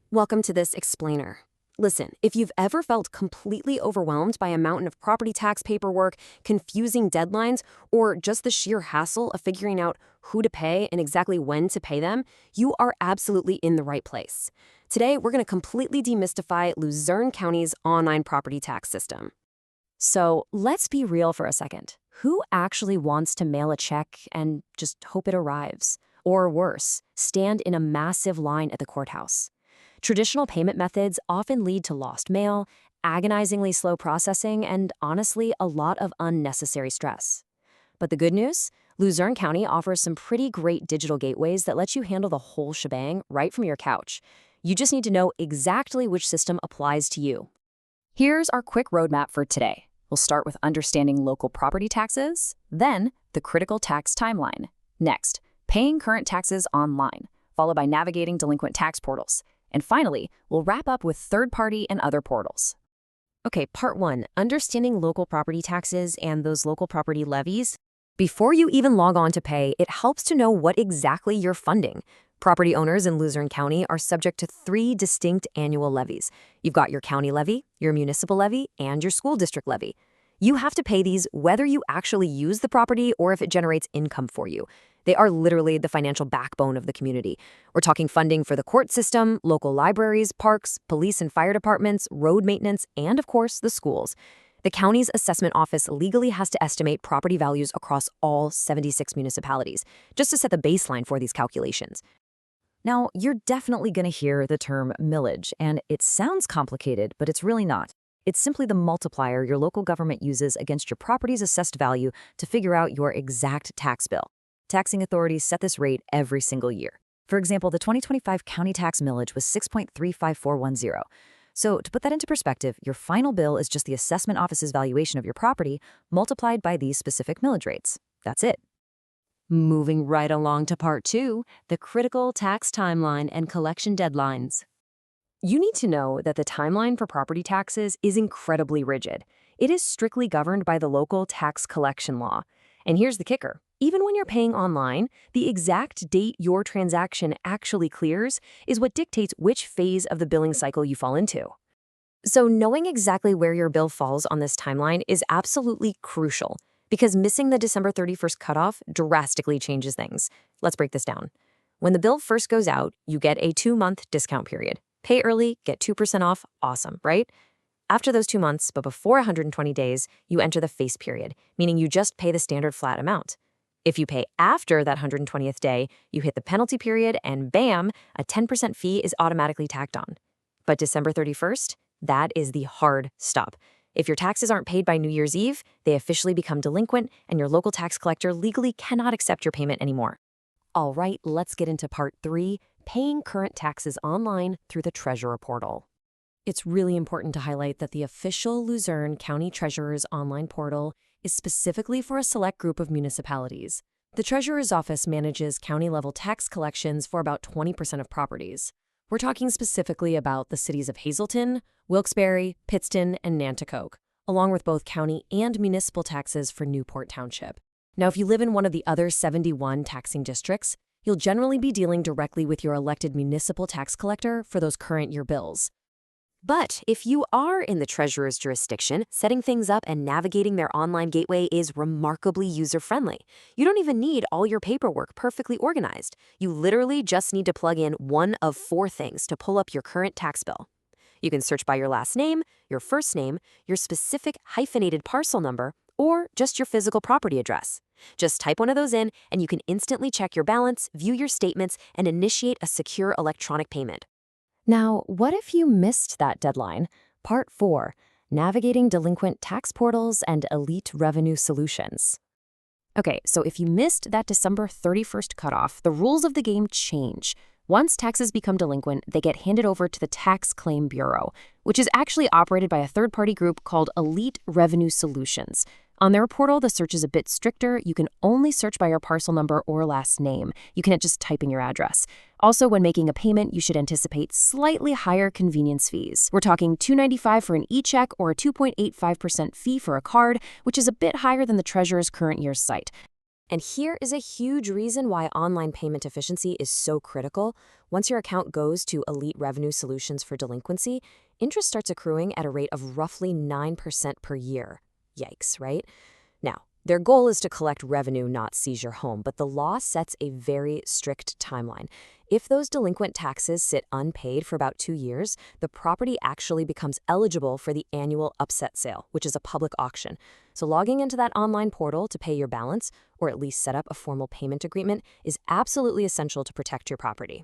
Welcome to this explainer. Listen, if you've ever felt completely overwhelmed by a mountain of property tax paperwork, confusing deadlines, or just the sheer hassle of figuring out who to pay and exactly when to pay them, you are absolutely in the right place. Today, we're going to completely demystify Luzerne County's online property tax system. So let's be real for a second. Who actually wants to mail a check and just hope it arrives? Or worse, stand in a massive line at the courthouse? Traditional payment methods often lead to lost mail, agonizingly slow processing, and honestly, a lot of unnecessary stress. But the good news? Luzerne County offers some pretty great digital gateways that let you handle the whole shebang right from your couch. You just need to know exactly which system applies to you. Here's our quick roadmap for today. We'll start with understanding local property taxes, then the critical tax timeline. Next, paying current taxes online, followed by navigating delinquent tax portals. And finally, we'll wrap up with third-party and other portals. Okay, part 1, understanding local property taxes and those local property levies. Before you even log on to pay, it helps to know what exactly you're funding. Property owners in Luzerne County are subject to 3 distinct annual levies. You've got your county levy, your municipal levy, and your school district levy. You have to pay these whether you actually use the property or if it generates income for you. They are literally the financial backbone of the community. We're talking funding for the court system, local libraries, parks, police and fire departments, road maintenance, and of course, the schools. The county's assessment office legally has to estimate property values across all 76 municipalities, just to set the baseline for these calculations. Now, you're definitely going to hear the term millage, and it sounds complicated, but it's really not. It's simply the multiplier your local government uses against your property's assessed value to figure out your exact tax bill. Taxing authorities set this rate every single year. For example, the 2025 county tax millage was 6.35410. So to put that into perspective, your final bill is just the assessment office's valuation of your property multiplied by these specific millage rates. That's it. Moving right along to part 2, the critical tax timeline and collection deadlines. You need to know that the timeline for property taxes is incredibly rigid. It is strictly governed by the local tax collection law. And here's the kicker. Even when you're paying online, the exact date your transaction actually clears is what dictates which phase of the billing cycle you fall into. So knowing exactly where your bill falls on this timeline is absolutely crucial, because missing the December 31st cutoff drastically changes things. Let's break this down. When the bill first goes out, you get a 2-month discount period. Pay early, get 2% off, awesome, right? After those 2 months, but before 120 days, you enter the face period, meaning you just pay the standard flat amount. If you pay after that 120th day, you hit the penalty period and bam, a 10% fee is automatically tacked on. But December 31st, that is the hard stop. If your taxes aren't paid by New Year's Eve, they officially become delinquent and your local tax collector legally cannot accept your payment anymore. All right, let's get into part 3, paying current taxes online through the Treasurer portal. It's really important to highlight that the official Luzerne County Treasurer's online portal is specifically for a select group of municipalities. The Treasurer's office manages county-level tax collections for about 20% of properties. We're talking specifically about the cities of Hazleton, Wilkes-Barre, Pittston, and Nanticoke, along with both county and municipal taxes for Newport Township. Now, if you live in one of the other 71 taxing districts, you'll generally be dealing directly with your elected municipal tax collector for those current year bills. But if you are in the Treasurer's jurisdiction, setting things up and navigating their online gateway is remarkably user-friendly. You don't even need all your paperwork perfectly organized. You literally just need to plug in one of 4 things to pull up your current tax bill. You can search by your last name, your first name, your specific hyphenated parcel number, or just your physical property address. Just type one of those in, and you can instantly check your balance, view your statements, and initiate a secure electronic payment. Now, what if you missed that deadline? Part 4, navigating delinquent tax portals and elite revenue solutions. Okay, so if you missed that December 31st cutoff, the rules of the game change. Once taxes become delinquent, they get handed over to the Tax Claim Bureau, which is actually operated by a third-party group called Elite Revenue Solutions. On their portal, the search is a bit stricter. You can only search by your parcel number or last name. You can't just type in your address. Also, when making a payment, you should anticipate slightly higher convenience fees. We're talking $2.95 for an e-check or a 2.85% fee for a card, which is a bit higher than the Treasurer's current year's site. And here is a huge reason why online payment efficiency is so critical. Once your account goes to Elite Revenue Solutions for delinquency, interest starts accruing at a rate of roughly 9% per year. Yikes, right? Now, their goal is to collect revenue, not seize your home, but the law sets a very strict timeline. If those delinquent taxes sit unpaid for about 2 years, the property actually becomes eligible for the annual upset sale, which is a public auction. So logging into that online portal to pay your balance, or at least set up a formal payment agreement, is absolutely essential to protect your property.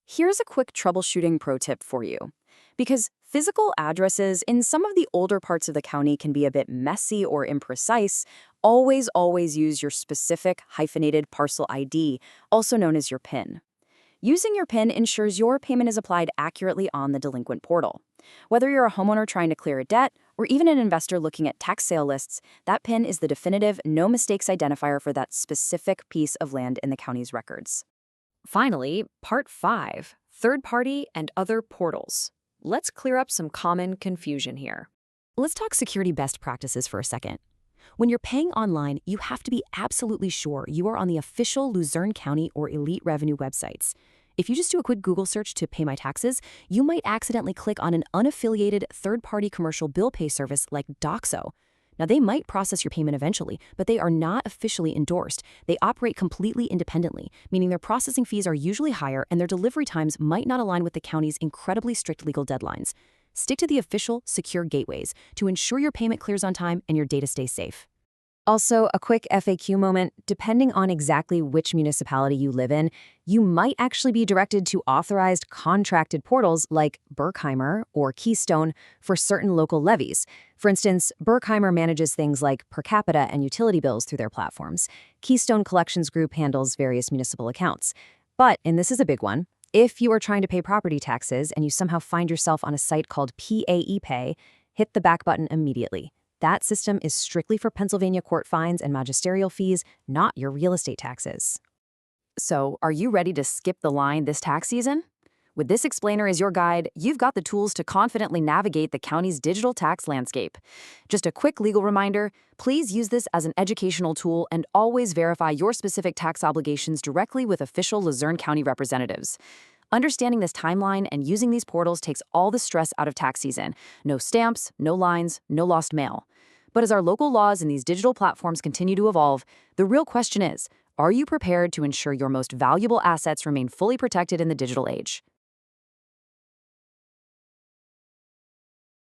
Here's a quick troubleshooting pro tip for you. Because physical addresses in some of the older parts of the county can be a bit messy or imprecise, always use your specific hyphenated parcel ID, also known as your PIN. Using your PIN ensures your payment is applied accurately on the delinquent portal. Whether you're a homeowner trying to clear a debt or even an investor looking at tax sale lists, that PIN is the definitive, no mistakes identifier for that specific piece of land in the county's records. Finally, Part 5, Third-Party and Other Portals. Let's clear up some common confusion here. Let's talk security best practices for a second. When you're paying online, you have to be absolutely sure you are on the official Luzerne County or Elite Revenue websites. If you just do a quick Google search to pay my taxes, you might accidentally click on an unaffiliated third-party commercial bill pay service like Doxo. Now, they might process your payment eventually, but they are not officially endorsed. They operate completely independently, meaning their processing fees are usually higher and their delivery times might not align with the county's incredibly strict legal deadlines. Stick to the official, secure gateways to ensure your payment clears on time and your data stays safe. Also, a quick FAQ moment. Depending on exactly which municipality you live in, you might actually be directed to authorized contracted portals like Berkheimer or Keystone for certain local levies. For instance, Berkheimer manages things like per capita and utility bills through their platforms. Keystone Collections Group handles various municipal accounts. But, and this is a big one, if you are trying to pay property taxes and you somehow find yourself on a site called PAEPay, hit the back button immediately. That system is strictly for Pennsylvania court fines and magisterial fees, not your real estate taxes. So, are you ready to skip the line this tax season? With this explainer as your guide, you've got the tools to confidently navigate the county's digital tax landscape. Just a quick legal reminder, please use this as an educational tool and always verify your specific tax obligations directly with official Luzerne County representatives. Understanding this timeline and using these portals takes all the stress out of tax season. No stamps, no lines, no lost mail. But as our local laws and these digital platforms continue to evolve, the real question is, are you prepared to ensure your most valuable assets remain fully protected in the digital age?